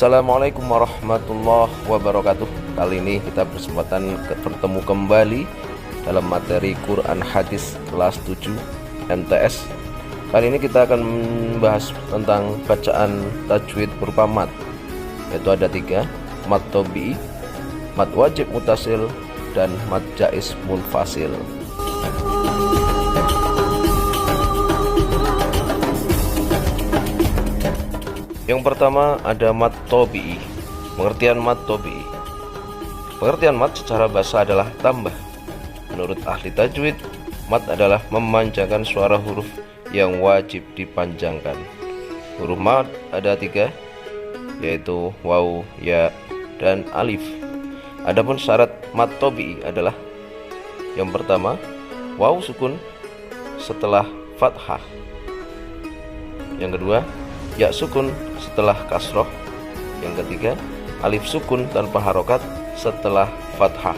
Assalamualaikum warahmatullahi wabarakatuh. Kali ini kita bertemu kembali dalam materi Quran Hadis kelas 7 MTS. Kali ini kita akan membahas tentang bacaan tajwid berupa mat, yaitu ada 3: mat tobi'i, mat wajib mutasil, dan mat jaiz munfasil. Yang pertama ada mat tobi'i. Pengertian mat tobi'i. Pengertian mat secara bahasa adalah tambah. Menurut ahli tajwid, mat adalah memanjangkan suara huruf yang wajib dipanjangkan. Huruf mat ada 3, yaitu waw, ya, dan alif. Adapun syarat mat tobi'i adalah: yang pertama, waw sukun setelah fathah. Yang kedua, ya sukun setelah kasroh. Yang ketiga, alif sukun tanpa harokat setelah fathah.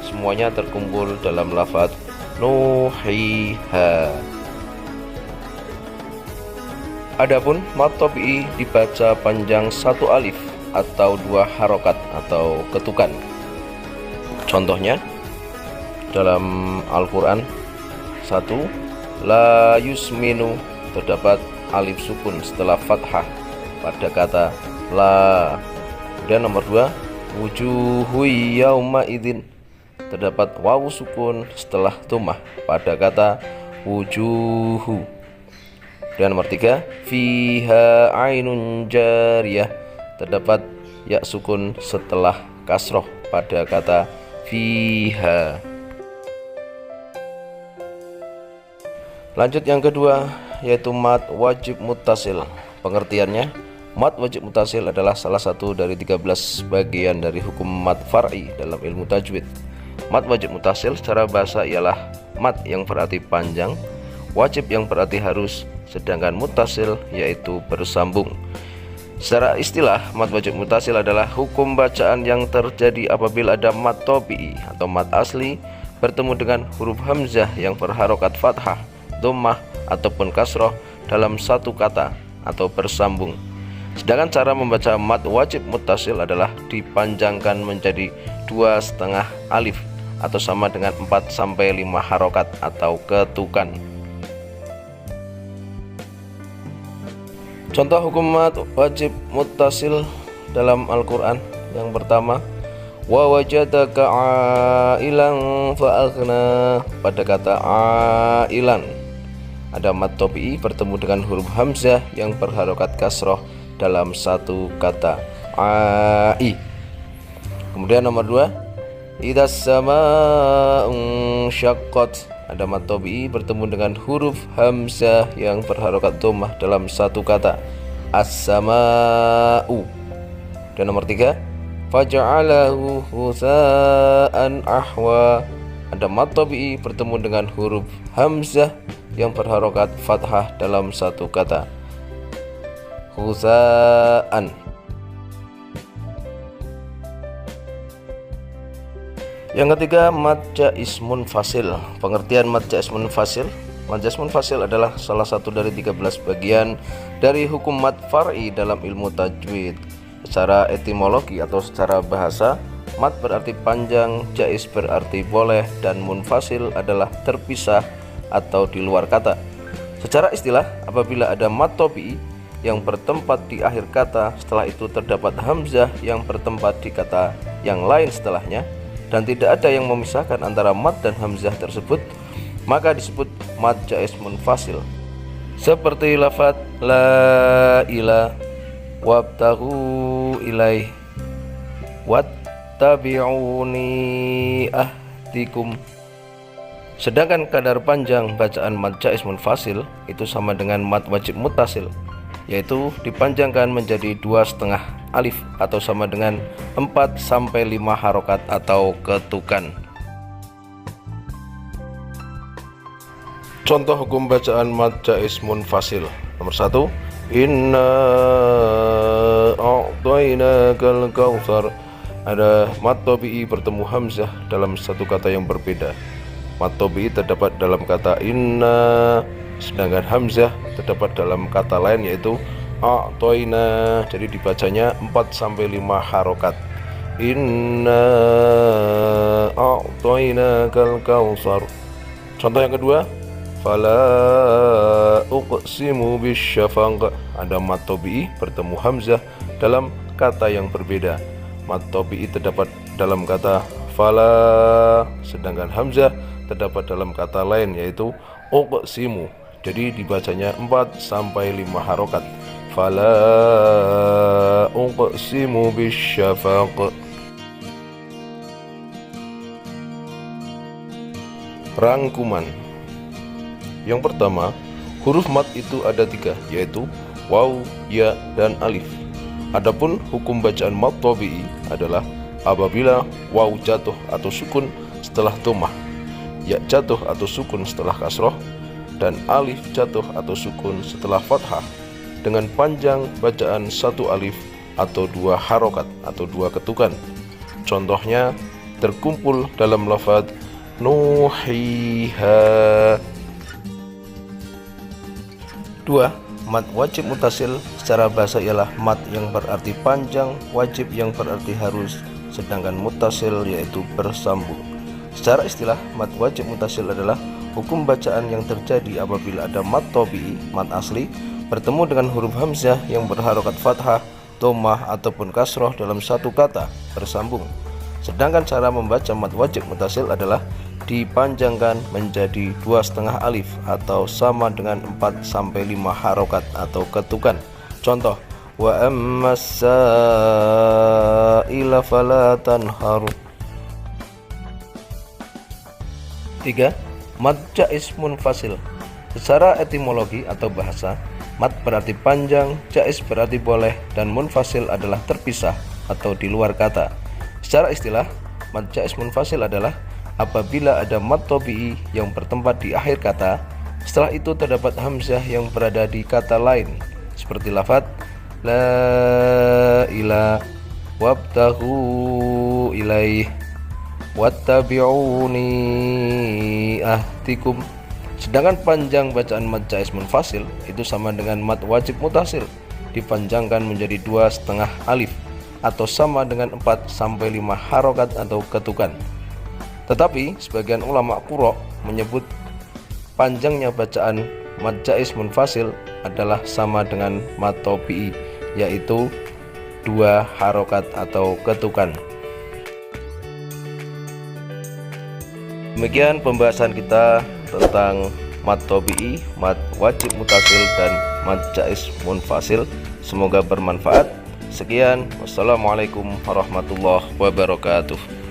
Semuanya terkumpul dalam lafaz nuhiha. Adapun mat tobi'i dibaca panjang 1 alif atau 2 harokat atau ketukan. Contohnya dalam Al-Quran 1, la yusminu, terdapat alif sukun setelah fathah pada kata la. Kemudian nomor 2, wujuhu yauma idzin, terdapat wawu sukun setelah tummah pada kata wujuhu. Dan nomor 3, fiha ainun jariyah, terdapat ya sukun setelah kasroh pada kata fiha. Lanjut yang kedua, yaitu mat wajib mutasil. Pengertiannya, mat wajib mutasil adalah salah satu dari 13 bagian dari hukum mat far'i dalam ilmu tajwid. Mat wajib mutasil secara bahasa ialah mat yang berarti panjang, wajib yang berarti harus, sedangkan mutasil yaitu bersambung. Secara istilah, mat wajib mutasil adalah hukum bacaan yang terjadi apabila ada mat tobi'i atau mat asli bertemu dengan huruf hamzah yang berharokat fathah, dhammah, ataupun kasroh dalam satu kata atau bersambung. Sedangkan cara membaca mat wajib mutasil adalah dipanjangkan menjadi 2,5 alif atau sama dengan 4-5 harokat atau ketukan. Contoh hukum mat wajib mutasil dalam Al-Quran. Yang pertama, wa wajadaka ailan fa aghna, pada kata ailan ada mat tobi'i bertemu dengan huruf hamzah yang berharokat kasroh dalam satu kata ai. Kemudian nomor 2, idzas samaa'u syaqqat, ada mat tobi'i bertemu dengan huruf hamzah yang berharokat dhammah dalam satu kata as-samaa'u. Dan nomor 3, faja'alahu husa'an ahwa, ada mat tobi'i bertemu dengan huruf hamzah yang berharokat fathah dalam satu kata husa'an. Yang ketiga, mat jaiz munfasil. Pengertian mat jaiz munfasil. Mat jaiz munfasil adalah salah satu dari 13 bagian dari hukum mat far'i dalam ilmu tajwid. Secara etimologi atau secara bahasa, mat berarti panjang, jaiz berarti boleh, dan munfasil adalah terpisah atau di luar kata. Secara istilah, apabila ada mat tobi'i yang bertempat di akhir kata, setelah itu terdapat hamzah yang bertempat di kata yang lain setelahnya, dan tidak ada yang memisahkan antara mat dan hamzah tersebut, maka disebut mat jaiz munfasil. Seperti lafaz la ilaha wabtaghu ilaih wattabi'uni ahdikum. Sedangkan kadar panjang bacaan mat jaiz munfasil itu sama dengan mat wajib mutasil, yaitu dipanjangkan menjadi 2,5 alif atau sama dengan 4-5 harokat atau ketukan. Contoh hukum bacaan mat jaiz munfasil. Nomor 1, inna a'tainakal kautsar, ada mat tobi'i bertemu hamzah dalam satu kata yang berbeda. Mat tobi'i terdapat dalam kata inna, sedangkan hamzah terdapat dalam kata lain yaitu a'toina, jadi dibacanya 4-5 harokat. Inna a'toinakal kautsar. Contoh yang kedua, fala uqsimu bisyafaq, ada mad tabi'i bertemu hamzah dalam kata yang berbeda. Mad tabi'i terdapat dalam kata fala, sedangkan hamzah terdapat dalam kata lain yaitu uqsimu. Jadi dibacanya 4-5 harokat. Fala uqsimu bisyafaq. Rangkuman. Yang pertama, huruf mad itu ada 3, yaitu waw, ya, dan alif. Adapun hukum bacaan mad tabi'i adalah apabila waw jatuh atau sukun setelah dhammah, ya jatuh atau sukun setelah kasroh, dan alif jatuh atau sukun setelah fathah dengan panjang bacaan 1 alif atau 2 harokat atau 2 ketukan. Contohnya terkumpul dalam lafaz nuhiha. 2. Mad wajib mutasil secara bahasa ialah mad yang berarti panjang, wajib yang berarti harus, sedangkan mutasil yaitu bersambung. Secara istilah, mad wajib mutasil adalah hukum bacaan yang terjadi apabila ada mad tabi'i, mad asli, bertemu dengan huruf hamzah yang berharokat fathah, dhammah ataupun kasroh dalam satu kata bersambung. Sedangkan cara membaca mad wajib mutasil adalah dipanjangkan menjadi 2,5 alif atau sama dengan 4-5 harokat atau ketukan. Contoh, wa ammas-sa'ila fala tanharu. 3. Mad jaiz munfasil. Secara etimologi atau bahasa, mad berarti panjang, jaiz berarti boleh, dan munfasil adalah terpisah atau di luar kata. Secara istilah, mad jaiz munfasil adalah apabila ada mad tabi'i yang bertempat di akhir kata, setelah itu terdapat hamzah yang berada di kata lain, seperti lafaz la ilaha wabtahu ilaih wattabi'uni ahdikum. Sedangkan panjang bacaan mad jaiz munfasil itu sama dengan mad wajib mutasil, dipanjangkan menjadi 2,5 alif atau sama dengan 4-5 harokat atau ketukan. Tetapi sebagian ulama qurra menyebut panjangnya bacaan mad jaiz munfasil adalah sama dengan mad tabi'i, yaitu 2 harokat atau ketukan. Demikian pembahasan kita tentang mad tabi'i, mad wajib mutasil, dan mad jaiz munfasil. Semoga bermanfaat. Sekian, wassalamualaikum warahmatullahi wabarakatuh.